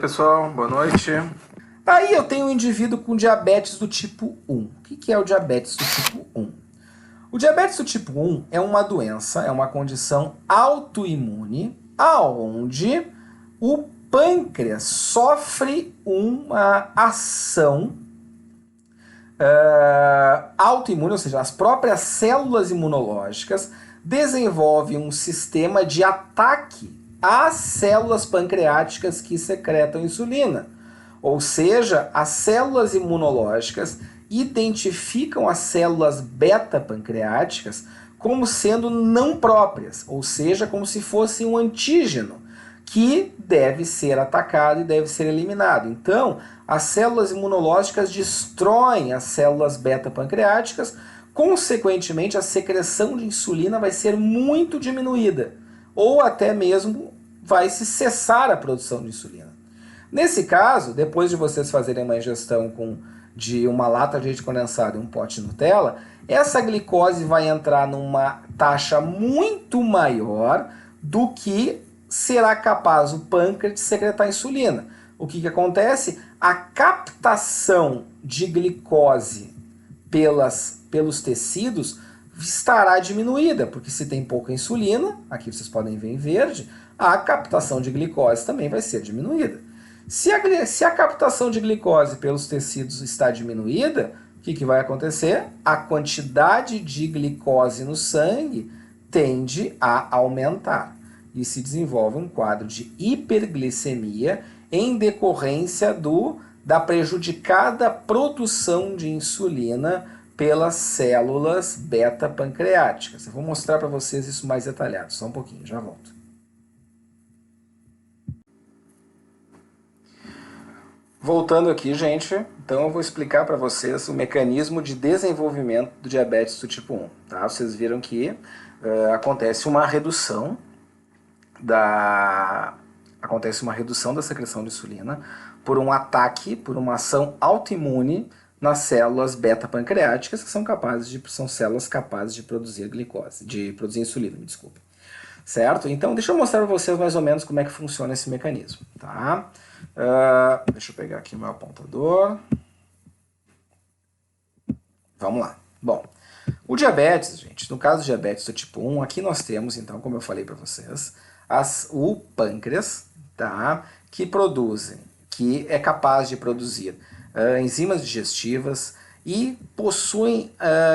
pessoal, boa noite. Aí eu tenho um indivíduo com diabetes do tipo 1. O que é o diabetes do tipo 1? O diabetes do tipo 1 é uma doença, é uma condição autoimune, aonde o pâncreas sofre uma ação autoimune, ou seja, as próprias células imunológicas desenvolvem um sistema de ataque às células pancreáticas que secretam insulina. Ou seja, as células imunológicas identificam as células beta-pancreáticas como sendo não próprias, ou seja, como se fosse um antígeno que deve ser atacado e deve ser eliminado. Então, as células imunológicas destroem as células beta-pancreáticas, consequentemente, a secreção de insulina vai ser muito diminuída, ou até mesmo vai se cessar a produção de insulina. Nesse caso, depois de vocês fazerem uma ingestão de uma lata de leite condensado e um pote de Nutella, essa glicose vai entrar numa taxa muito maior do que será capaz o pâncreas de secretar insulina. O que acontece? A captação de glicose pelos tecidos estará diminuída, porque se tem pouca insulina, aqui vocês podem ver em verde, a captação de glicose também vai ser diminuída. Se a captação de glicose pelos tecidos está diminuída, o que vai acontecer? A quantidade de glicose no sangue tende a aumentar e se desenvolve um quadro de hiperglicemia em decorrência da prejudicada produção de insulina pelas células beta-pancreáticas. Eu vou mostrar para vocês isso mais detalhado, só um pouquinho, já volto. Voltando aqui, gente, então eu vou explicar para vocês o mecanismo de desenvolvimento do diabetes do tipo 1. Tá? Vocês viram que acontece uma redução da secreção de insulina por um ataque, por uma ação autoimune nas células beta-pancreáticas, que são células capazes de produzir glicose, de produzir insulina, me desculpe. Certo? Então, deixa eu mostrar para vocês mais ou menos como é que funciona esse mecanismo. Tá? Deixa eu pegar aqui o meu apontador. Vamos lá. Bom, o diabetes, gente, no caso do diabetes do tipo 1, aqui nós temos, então, como eu falei para vocês, o pâncreas, tá? que é capaz de produzir enzimas digestivas e possuem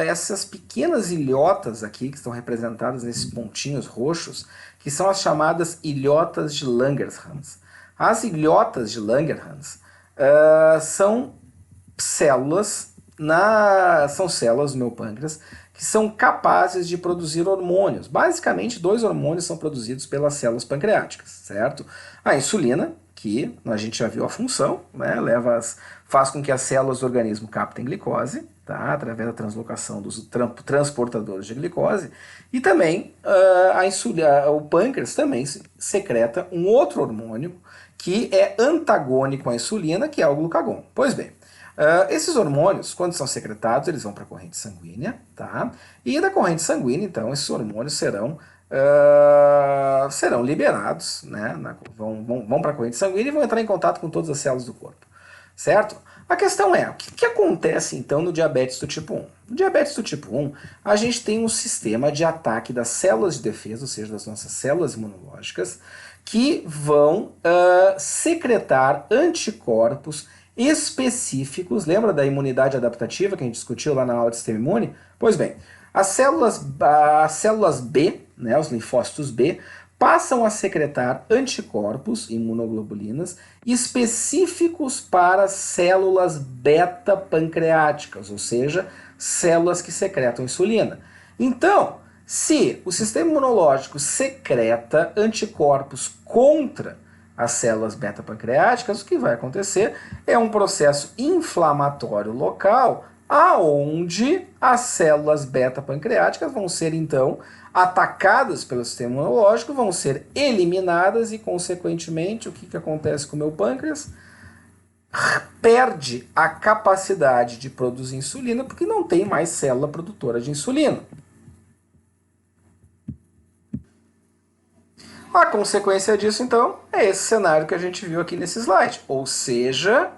essas pequenas ilhotas aqui, que estão representadas nesses pontinhos roxos, que são as chamadas ilhotas de Langerhans. As ilhotas de Langerhans são células do meu pâncreas que são capazes de produzir hormônios. Basicamente, 2 hormônios são produzidos pelas células pancreáticas, certo? A insulina, que a gente já viu a função, né? Faz com que as células do organismo captem glicose, tá? Através da translocação dos transportadores de glicose, e também o pâncreas também secreta um outro hormônio que é antagônico à insulina, que é o glucagon. Pois bem, esses hormônios, quando são secretados, eles vão para a corrente sanguínea, tá? E da corrente sanguínea, então, esses hormônios serão liberados, né? Vão para a corrente sanguínea e vão entrar em contato com todas as células do corpo, certo? A questão é, o que acontece então no diabetes do tipo 1? No diabetes do tipo 1, a gente tem um sistema de ataque das células de defesa, ou seja, das nossas células imunológicas, que vão secretar anticorpos específicos. Lembra da imunidade adaptativa que a gente discutiu lá na aula de sistema imune? Pois bem, as células B, né, os linfócitos B, passam a secretar anticorpos, imunoglobulinas, específicos para células beta-pancreáticas, ou seja, células que secretam insulina. Então, se o sistema imunológico secreta anticorpos contra as células beta-pancreáticas, o que vai acontecer é um processo inflamatório local, aonde as células beta-pancreáticas vão ser, então, atacadas pelo sistema imunológico, vão ser eliminadas e, consequentemente, o que acontece com o meu pâncreas? Perde a capacidade de produzir insulina porque não tem mais célula produtora de insulina. A consequência disso, então, é esse cenário que a gente viu aqui nesse slide. Ou seja,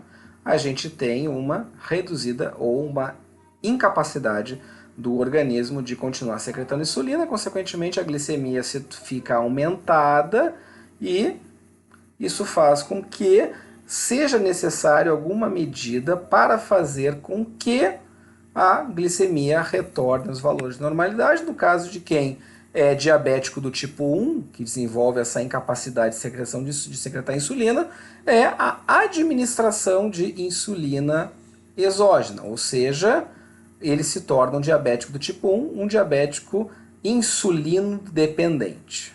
a gente tem uma reduzida ou uma incapacidade do organismo de continuar secretando insulina, consequentemente a glicemia fica aumentada e isso faz com que seja necessário alguma medida para fazer com que a glicemia retorne aos valores de normalidade. No caso de quem é diabético do tipo 1, que desenvolve essa incapacidade de secreção de secretar insulina, é a administração de insulina exógena, ou seja, ele se torna um diabético do tipo 1, um diabético insulino dependente.